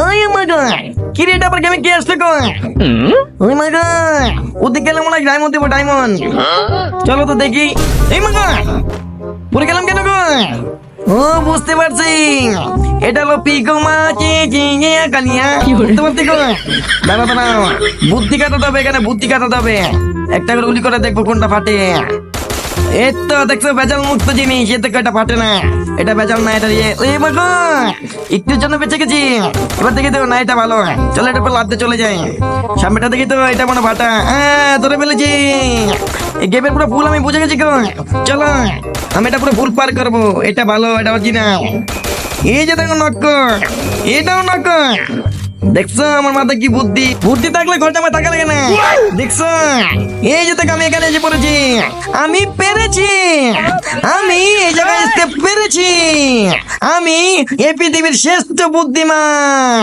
ওই মাই গড, কি রে এটা আবার গেমে কে আসছে কো? ওই মাই গড, ওদিকে গেলে মনে হয় ডায়মন্ড দেবো, ডায়মন্ড। চলো তো দেখি। এই মাই গড, পড়ে গেলাম কেন গো? ও বুঝতে পারছি, এটা হলো পিকো মাছি কালিয়া। বুঝতে পারছি গো। দাঁড়া দাঁড়া, বুদ্ধি কাটাতে হবে এখানে, বুদ্ধি কাটাতে হবে। একটা করে গুলি করে দেখবো কোনটা ফাটে। এই তো দেখছো ভেজাল মুক্ত জিনিস, এতে এটা ফাটে না। এটা ভেজাল না, এটা ইয়ে। ওই বাবা, একটুর জন্য বেঁচে গেছি। এবার দেখি তো না, এটা ভালো। চলো এটা লাভ দিয়ে চলে যাই। সামনেটা দেখি তো, এটা মনে ফাটা। হ্যাঁ ধরে ফেলেছি। এই গেমের পুরো ফুল আমি বুঝে গেছি গো। চলো আমি এটা পুরো ফুল পার করবো। এটা ভালো, এটা অরিজিনাল। এই যে দেখো নক্কর, এটাও নক্কর। দেখছো আমার মাথায় কি বুদ্ধি, বুদ্ধি থাকলে ঘরটা আমার টাকা লাগে না। দেখছো এই যে থেকে আমি এখানে এসে পড়েছি, আমি পেরেছি, আমি এই জায়গায় আসতে পেরেছি, আমি এই পৃথিবীর শ্রেষ্ঠ বুদ্ধিমান।